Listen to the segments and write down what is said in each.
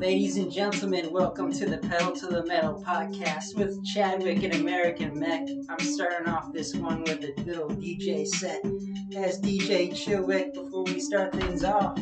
Ladies and gentlemen, welcome to the Pedal to the Metal podcast with Chadwick and American Meck. I'm starting off this one with a little DJ set as DJ Chadwick before we start things off.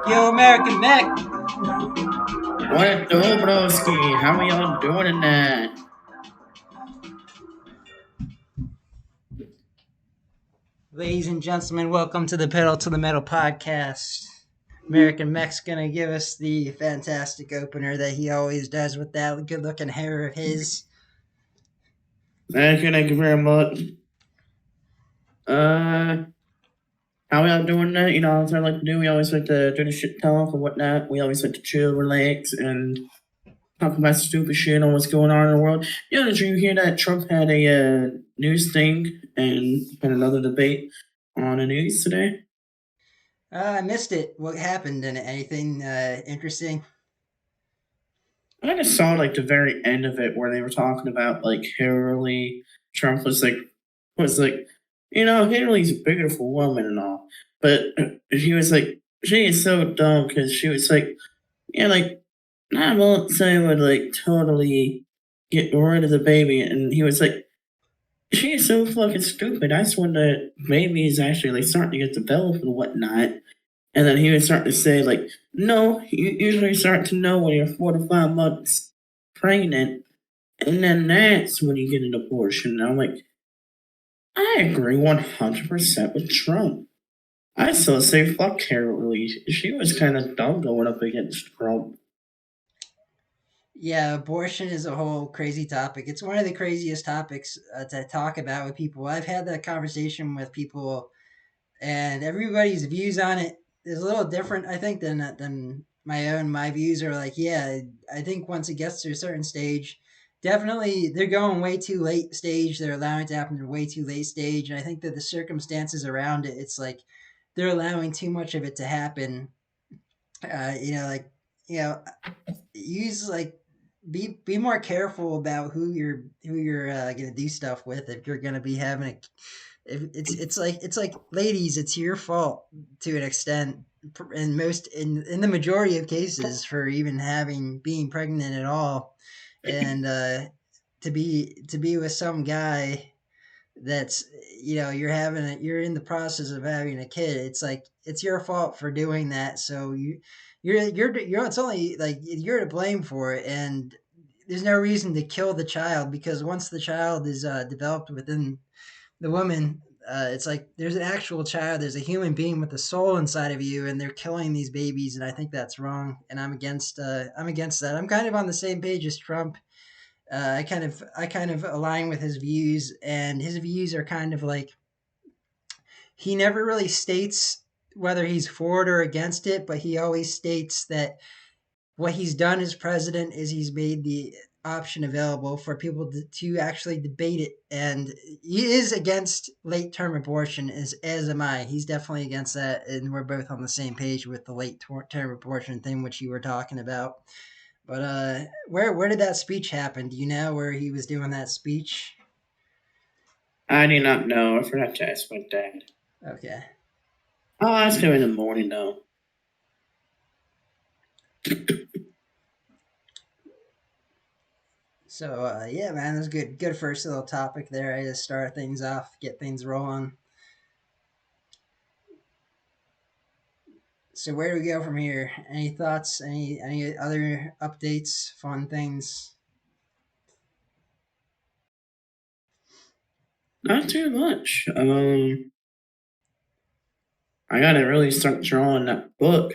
Yo, American Meck! What up, broski? How are y'all doing tonight? Ladies and gentlemen, welcome to the Pedal to the Metal podcast. American Meck's gonna give us the fantastic opener that he always does with that good-looking hair of his. Thank you very much. How y'all doing that? You know, as I like to do, we always like to do the shit talk and whatnot. We always like to chill, relax, and talk about stupid shit on what's going on in the world. You know, did you hear that Trump had a news thing and had another debate on the news today? I missed it. What happened in it? Anything interesting? I just saw like the very end of it where they were talking about like Hillary. Trump was like, you know, Hillary's a beautiful woman and all, but he was like, she is so dumb because she was like, yeah, like I won't say would like totally get rid of the baby, and he was like, she is so fucking stupid. I just wonder that baby is actually like starting to get developed and whatnot. And then he would start to say, like, no, you usually start to know when you're 4 to 5 months pregnant, and then that's when you get an abortion. And I'm like, I agree 100% with Trump. I still say fuck Carol. She was kind of dumb going up against Trump. Yeah, abortion is a whole crazy topic. It's one of the craziest topics to talk about with people. I've had that conversation with people, and everybody's views on it is a little different, I think, than my own. My views are like, yeah, I think once it gets to a certain stage, definitely they're going way too late stage. They're allowing it to happen in way too late stage, and I think that the circumstances around it, it's like they're allowing too much of it to happen. Like you know, use like be more careful about who you're gonna do stuff with if you're gonna be having a if it's like ladies, it's your fault to an extent in the majority of cases for even having being pregnant at all, and to be with some guy that's you're in the process of having a kid. It's like it's your fault for doing that, so you're it's only like you're to blame for it, and there's no reason to kill the child, because once the child is developed within the woman, it's like there's an actual child, there's a human being with a soul inside of you, and they're killing these babies, and I think that's wrong, and I'm against that. I'm kind of on the same page as Trump. I kind of align with his views, and his views are kind of like he never really states whether he's for it or against it, but he always states that what he's done as president is he's made the option available for people to actually debate it, and he is against late term abortion, as am I. He's definitely against that, and we're both on the same page with the late term abortion thing, which you were talking about. But where did that speech happen? Do you know where he was doing that speech? I do not know. I forgot to ask my dad. Okay. I'll ask him in the morning, though. So yeah, man, that's good. Good first little topic there. I just start things off, get things rolling. So where do we go from here? Any thoughts? Any other updates? Fun things? Not too much. I gotta really start drawing that book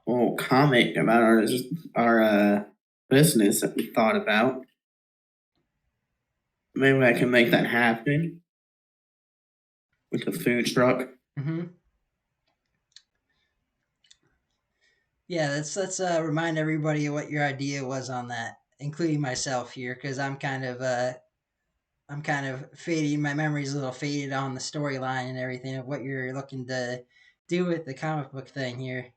or comic about our business that we thought about. Maybe I can make that happen with the food truck. Mm-hmm. Yeah, let's remind everybody of what your idea was on that, including myself here, because I'm kind of fading. My memory's a little faded on the storyline and everything of what you're looking to do with the comic book thing here.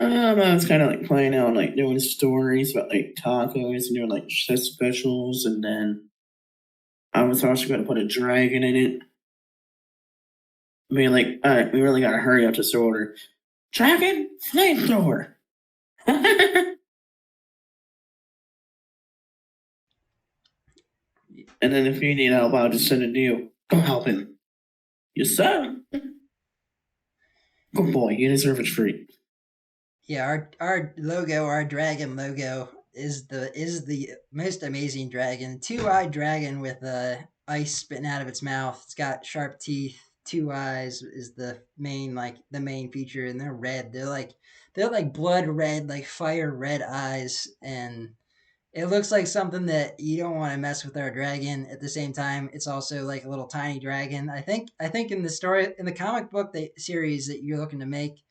I was kind of like playing out, like doing stories about like tacos and doing like chef specials, and then I was also going to put a dragon in it. Being like, all right, we really got to hurry up this order. Dragon flamethrower. And then if you need help, I'll just send it to you. Go help him. Yes, sir. Good boy. You deserve a treat. Yeah, our logo, our dragon logo is the most amazing dragon. Two-eyed dragon with ice spitting out of its mouth. It's got sharp teeth. Two eyes is the main feature, and they're red. They're like blood red, like fire red eyes, and it looks like something that you don't want to mess with our dragon. At the same time, it's also like a little tiny dragon. I think in the story in the comic book series that you're looking to make,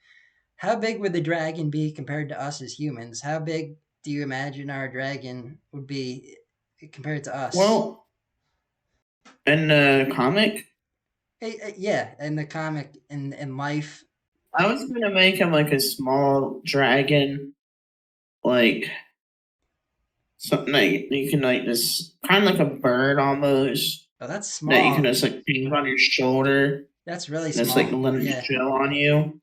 how big would the dragon be compared to us as humans? How big do you imagine our dragon would be compared to us? Well, in the comic, Yeah, in the comic, in life. I was going to make him like a small dragon, like something like you can like this kind of like a bird almost Oh, that's that you can small. just like hang on your shoulder That's really and it's like small. letting it Yeah. chill on you,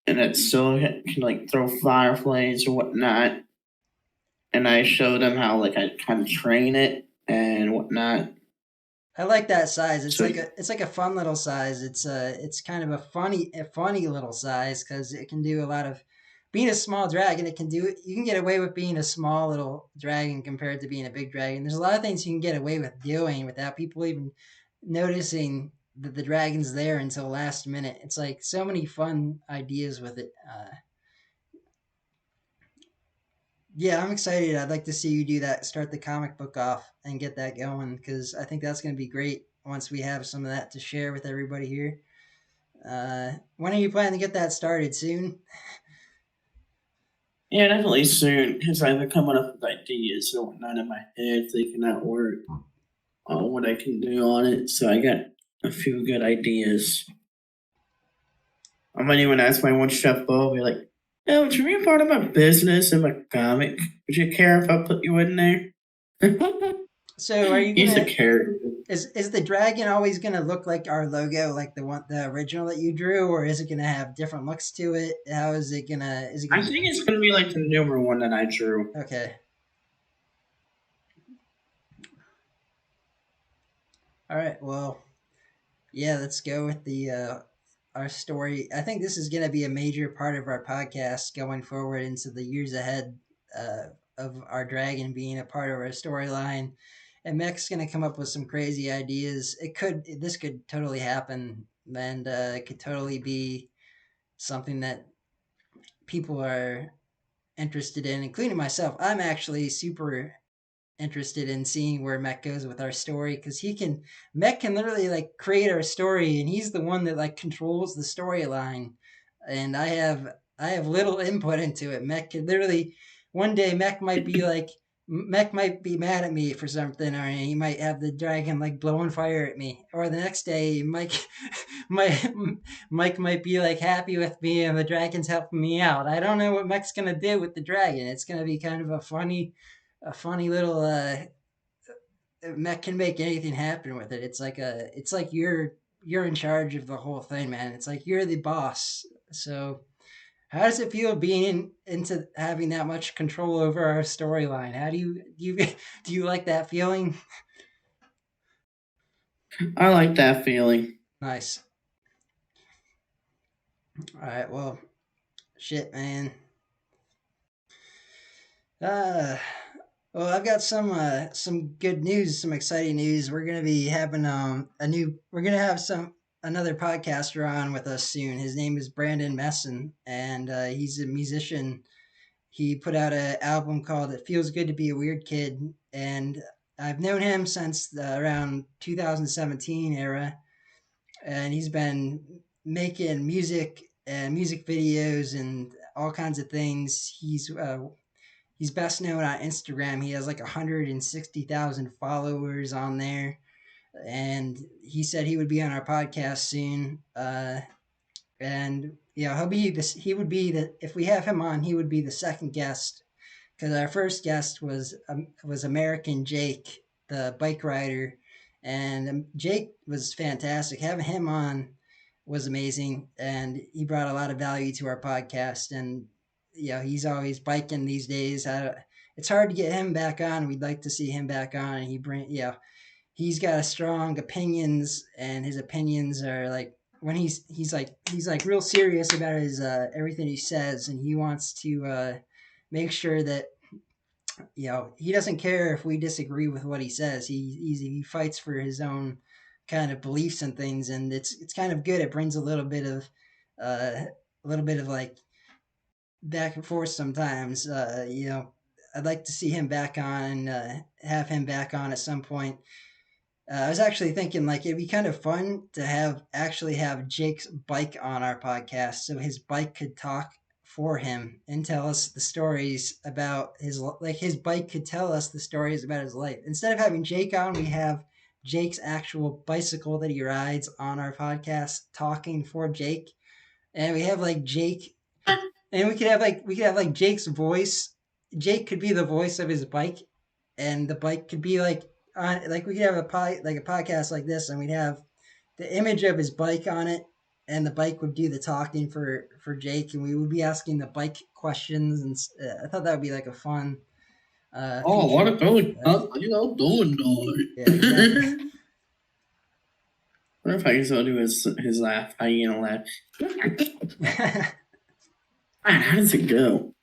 and it still can like throw fireflies or whatnot. And I showed them how like I kind of train it and whatnot. I like that size. So It's like a fun little size. It's kind of a funny little size because it can do a lot of being a small dragon. It can do you can get away with being a small little dragon compared to being a big dragon. There's a lot of things you can get away with doing without people even noticing that the dragon's there until last minute. It's like so many fun ideas with it. Yeah, I'm excited. I'd like to see you do that. Start the comic book off and get that going because I think that's going to be great once we have some of that to share with everybody here. When are you planning to get that started? Soon? yeah, definitely soon because I've been coming up with ideas and whatnot in my head, thinking out work on what I can do on it. So I got a few good ideas. I might even ask my one chef Bo, be like, "Hey, would you be a part of my business and my comic? Would you care if I put you in there?" So are you He's a gonna? character. Is the dragon always gonna look like our logo, like the original that you drew, or is it gonna have different looks to it? How is it gonna? Is it I gonna be think it's gonna be like the newer one that I drew. okay? All right. Well, yeah. Let's go with the our story. I think this is going to be a major part of our podcast going forward into the years ahead uh, of our dragon being a part of our storyline. And Mech's going to come up with some crazy ideas. This could totally happen, and it could totally be something that people are interested in, including myself. I'm actually super interested in seeing where Mech goes with our story because Mech can literally like create our story and he's the one that like controls the storyline. And I have little input into it. Mech could literally one day Mech might be mad at me for something, or he might have the dragon like blowing fire at me. Or the next day, Mike, Mike might be like happy with me, and the dragon's helping me out. I don't know what Mech's gonna do with the dragon. It's gonna be kind of a funny little Mech can make anything happen with it. It's like you're in charge of the whole thing, man. It's like you're the boss. So how does it feel being into having that much control over our storyline? How do you do you like that feeling? I like that feeling. Nice. All right. Well, shit, man. Uh, well, I've got some good news, some exciting news. We're gonna be having we're gonna have some another podcaster on with us soon. His name is Brandon Mesen, and he's a musician. He put out an album called "It Feels Good to Be a Weird Kid," and I've known him since around 2017 era, and he's been making music and music videos and all kinds of things. He's best known on Instagram. He has like 160,000 followers on there, and he said he would be on our podcast soon. And yeah, he'll be this. He would be the if we have him on, he would be the second guest because our first guest was American Jake, the bike rider, and Jake was fantastic. Having him on was amazing, and he brought a lot of value to our podcast. And he's always biking these days. It's hard to get him back on. We'd like to see him back on, and he's got strong opinions, and his opinions are like when he's like real serious about his everything he says, and he wants to make sure that he doesn't care if we disagree with what he says. He fights for his own kind of beliefs and things, and it's kind of good. It brings a little bit of like back and forth sometimes. I'd like to see him back on, have him back on at some point. I was actually thinking like it'd be kind of fun to have Jake's bike on our podcast, so his bike could talk for him and tell us the stories about his bike could tell us the stories about his life. Instead of having Jake on, we have Jake's actual bicycle that he rides on our podcast talking for Jake, and we have like Jake, and we could have like Jake's voice. Jake could be the voice of his bike, and the bike could be like on like we could have a podcast like this, and we'd have the image of his bike on it, and the bike would do the talking for Jake, and we would be asking the bike questions, and I thought that would be like a fun Oh, what feature. a going? How you all doing, Yeah, exactly. doing? What if I can still do his laugh, hyena laugh? Man, how does it go?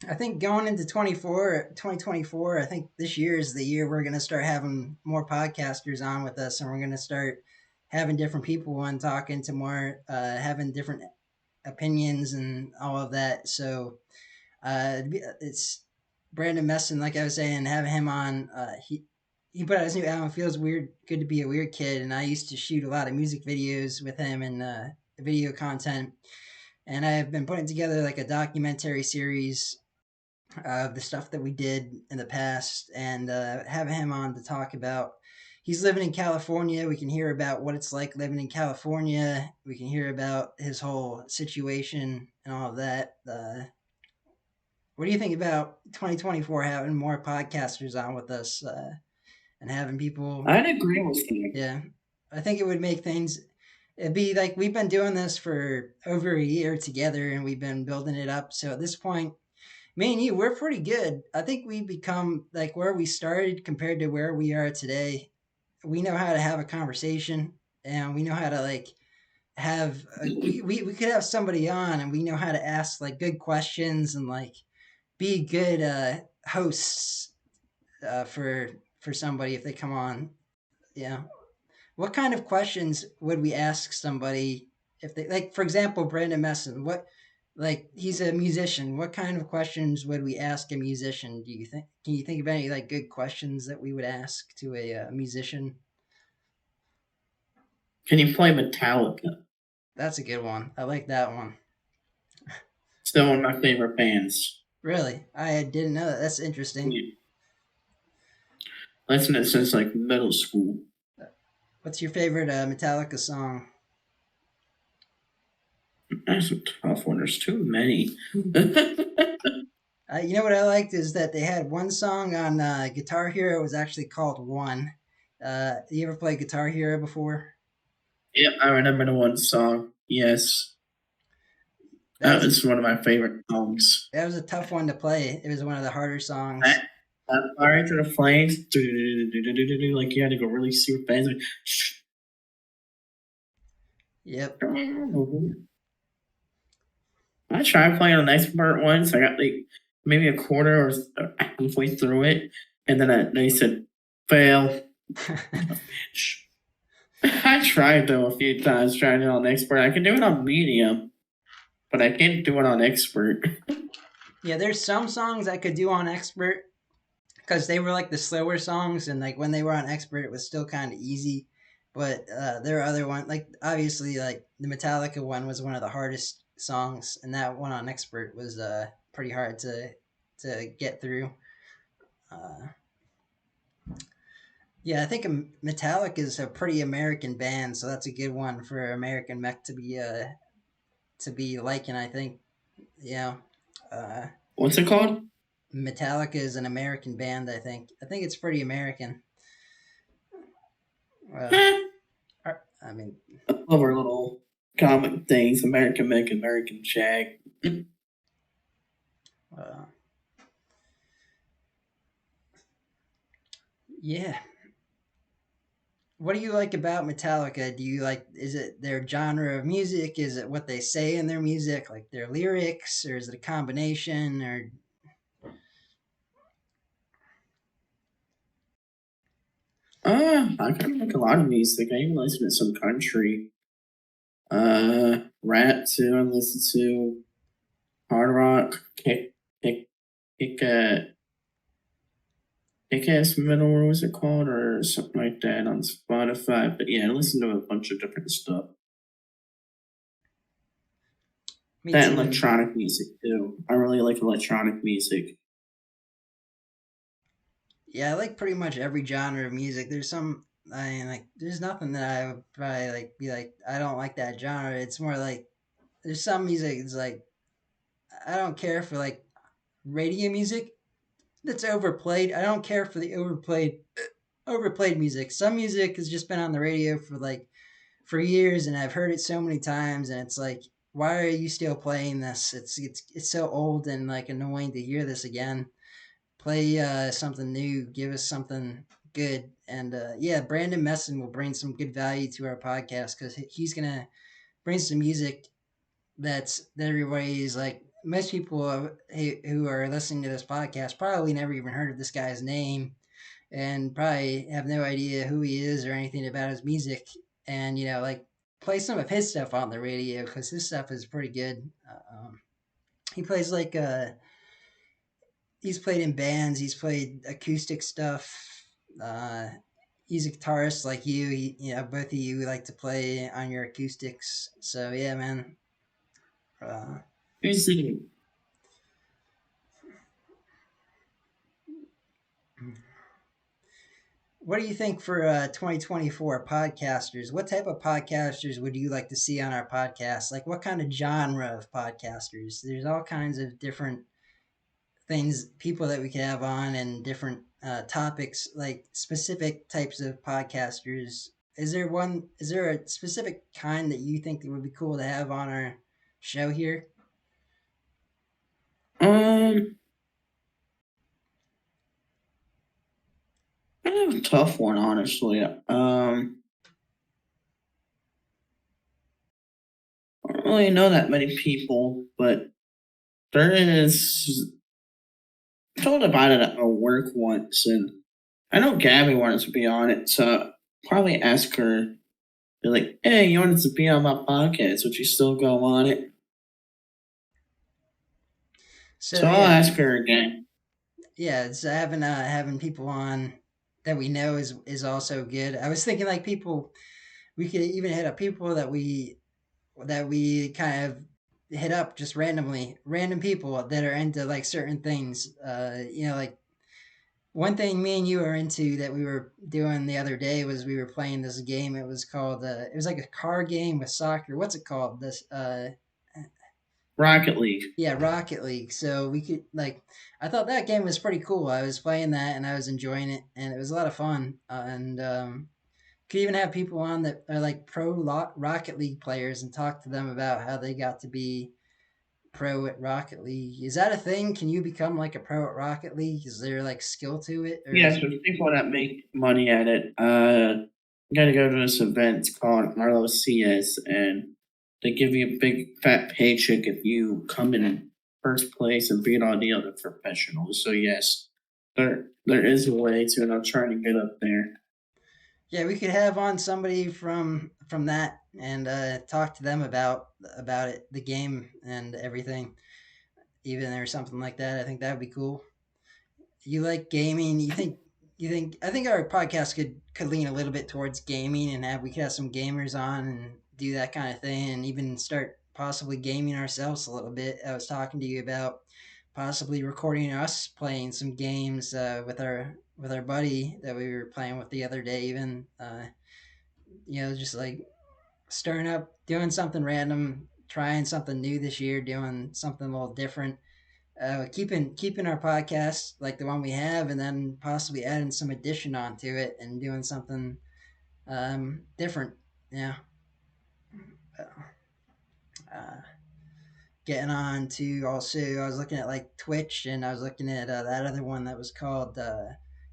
I think going into 2024, I think this year is the year we're going to start having more podcasters on with us, and we're going to start having different people on talking to more, having different opinions and all of that. So it's Brandon Mesen, like I was saying, having him on. He put out his new album. It feels weird, good to be a weird kid, and I used to shoot a lot of music videos with him and video content. And I've been putting together like a documentary series of the stuff that we did in the past, and having him on to talk about. He's living in California. We can hear about what it's like living in California. We can hear about his whole situation and all of that. What do you think about 2024 having more podcasters on with us and having people? I'd agree with you. Yeah, I think it would make things. It'd be like we've been doing this for over a year together, and we've been building it up. So at this point, me and you, we're pretty good. I think we become like where we started compared to where we are today. We know how to have a conversation, and we know how to like have we could have somebody on, and we know how to ask like good questions and like be good hosts for somebody if they come on. Yeah. What kind of questions would we ask somebody if they like, for example, Brandon Messon? What like he's a musician. What kind of questions would we ask a musician? Do you think? Can you think of any like good questions that we would ask to a musician? Can you play Metallica? That's a good one. I like that one. Still one of my favorite bands. Really, I didn't know that. That's interesting. Yeah. Listen to it since like middle school. What's your favorite Metallica song? That's a tough one. There's too many. You know what I liked is that they had one song on Guitar Hero. It was actually called One. You ever play Guitar Hero before? Yep, I remember the one song. Yes. That That was was one of my favorite songs. that was a tough one to play. It was one of the harder songs. That, Fire to the Flames, like you had to go really super fast. Yep. I tried playing on expert once. I got like maybe a quarter or halfway through it, and then they said fail. I tried though a few times trying it on expert. I can do it on medium, but I can't do it on expert. Yeah, there's some songs I could do on expert because they were like the slower songs, and like when they were on expert, it was still kind of easy. But there are other ones, like obviously, like the Metallica one was one of the hardest songs, and that one on expert was pretty hard to get through. Uh, yeah, I think Metallica is a pretty American band, so that's a good one for American Mech to be liking. I think, yeah. Uh, What's it called? Metallica is an American band. I think it's pretty American. Uh, I mean, Love our little comic things. American Meck, American Shag. uh, yeah. What do you like about Metallica? Do you like? Is it their genre of music? Is it what they say in their music, like their lyrics, or is it a combination? Or I kind of like a lot of music. I even listen to some country. Rap too. I listen to hard rock, kick, kick-ass metal, or what was it called, or something like that on Spotify. But yeah, I listen to a bunch of different stuff. me That too. electronic music too. I really like electronic music. Yeah, I like pretty much every genre of music. There's some. I mean, like, there's nothing that I would probably like be like. I don't like that genre. It's more like there's some music. It's like I don't care for like radio music that's overplayed. I don't care for the overplayed music. Some music has just been on the radio for like for years, and I've heard it so many times, and it's like, why are you still playing this? It's so old and like annoying to hear this again. Play something new. Give us something good. And yeah, Brandon Mesen will bring some good value to our podcast because he's gonna bring some music that everybody is like. Most people who are listening to this podcast probably never even heard of this guy's name and probably have no idea who he is or anything about his music. And like play some of his stuff on the radio because his stuff is pretty good. He plays like he's played in bands, he's played acoustic stuff. Uh, he's a guitarist like you. Both of you like to play on your acoustics. So yeah, man. Uh, Who's the what do you think for 2024 podcasters? What type of podcasters would you like to see on our podcast? Like, what kind of genre of podcasters? There's all kinds of different things, people that we could have on, and different topics, like specific types of podcasters. Is there one? Is there a specific kind that you think that would be cool to have on our show here? um? I have a tough one, honestly. I don't really know that many people, but there is. I told about it at my work once, and I know Gabby wanted to be on it, so probably ask her. Be like, hey, you wanted to be on my podcast? Would you still go on it? So So I'll yeah, ask her again. yeah, it's having people on that we know is also good. I was thinking like people we could even hit up people that we kind of hit up just randomly, random people that are into like certain things. Like one thing me and you are into that we were doing the other day was we were playing this game. It was called it was like a car game with soccer. What's it called? This Rocket League. Yeah, Rocket League. So we could like I thought that game was pretty cool. I was playing that and I was enjoying it and it was a lot of fun. And could even have people on that are like Rocket League players and talk to them about how they got to be pro at Rocket League. Is that a thing? Can you become like a pro at Rocket League? Is there like skill to it, or Yeah, is so people that make money at it, you gotta go to this event called Arlo CS, and they give you a big fat paycheck if you come in first place and beat all the other professionals. So yes, there is a way to, and I'm trying to get up there. yeah, we could have on somebody from that and talk to them about it, the game and everything, even or something like that. I think that would be cool. You like gaming? You think I think our podcast could lean a little bit towards gaming and have we could have some gamers on and do that kind of thing and even start possibly gaming ourselves a little bit. I was talking to you about possibly recording us playing some games with our buddy that we were playing with the other day. Even just like stirring up, doing something random, trying something new this year, doing something a little different, keeping our podcast like the one we have, and then possibly adding some addition onto it and doing something different. Yeah. Uh, Getting on to also, I was looking at like Twitch, and I was looking at that other one that was called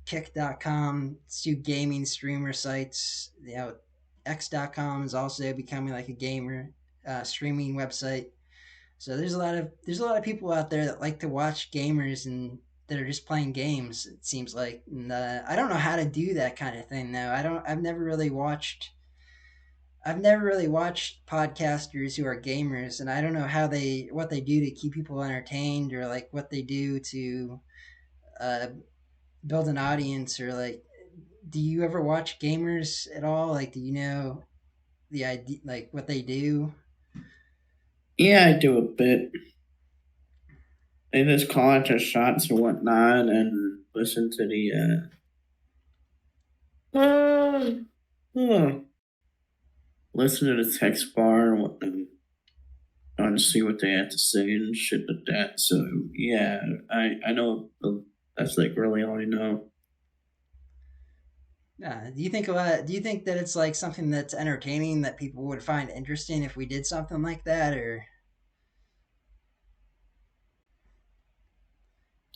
Kick.com. It's two gaming streamer sites. X.com is also becoming like a gamer streaming website. So there's a lot of people out there that like to watch gamers and that are just playing games. It seems like, and I don't know how to do that kind of thing though. I don't. I've never really watched. I've never really watched podcasters who are gamers, and I don't know what they do to keep people entertained or like what they do to uh, build an audience or like. Do you ever watch gamers at all? Like, do you know the idea, like what they do? Yeah, I do a bit. They just call it their shots or whatnot, and listen to the uh, listen to the text bar and whatnot. Trying to see what they had to say and shit like that. So yeah, I know that's like really all I know. Do you think that it's like something that's entertaining that people would find interesting if we did something like that, or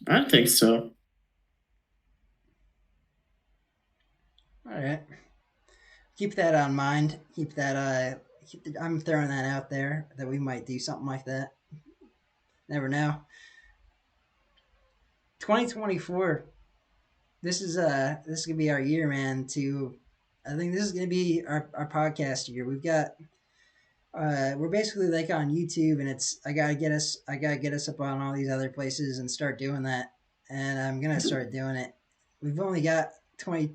I think so. All right. Keep that on mind. Keep that. I'm throwing that out there that we might do something like that. Never know. 2024. This is gonna be our year, man. I think this is gonna be our podcast year. We're basically like on YouTube, and it's I gotta get us up on all these other places and start doing that. And I'm gonna start doing it. We've only got 20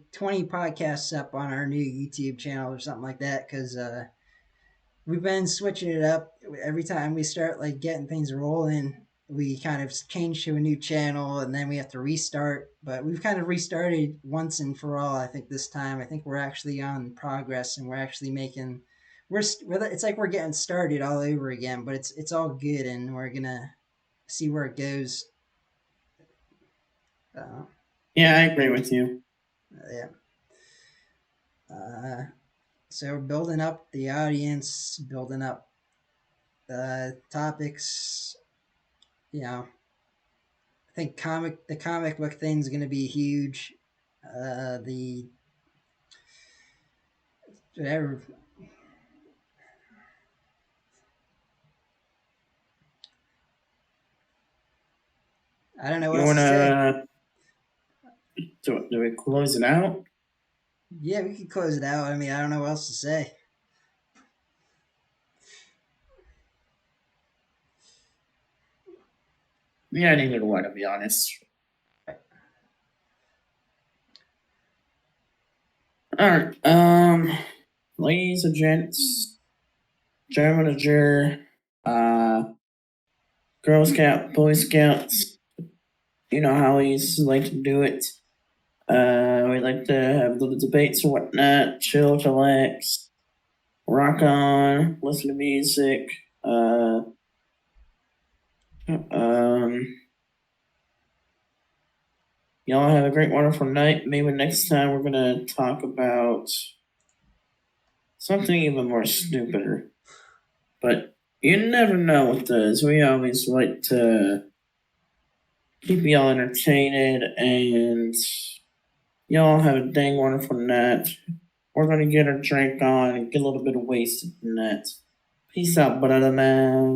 podcasts up on our new YouTube channel or something like that because we've been switching it up every time we start like getting things rolling. We kind of change to a new channel and then we have to restart. But we've kind of restarted once and for all. I think this time, I think we're actually on progress and we're actually making. It's like we're getting started all over again, but it's all good and we're gonna see where it goes. Uh, Yeah, I agree with you. yeah. So we're building up the audience, building up topics. You know, I think the comic book thing is going to be huge. The whatever. I don't know what You else to say. wanna do we close it out? Yeah, we could close it out. I mean, I don't know what else to say. Yeah, neither do I, to be honest. All right. Ladies and gents, German and Jer, Girl Scout, Boy Scouts. You know how we used to like to do it. We like to have little debates or whatnot, chill, relax, rock on, listen to music. Um, y'all have a great, wonderful night. Maybe next time we're gonna talk about something even more stupider. But you never know with this. We always like to keep y'all entertained and y'all have a dang wonderful night. We're gonna get our drink on and get a little bit of wasted in that. Peace out, brother man.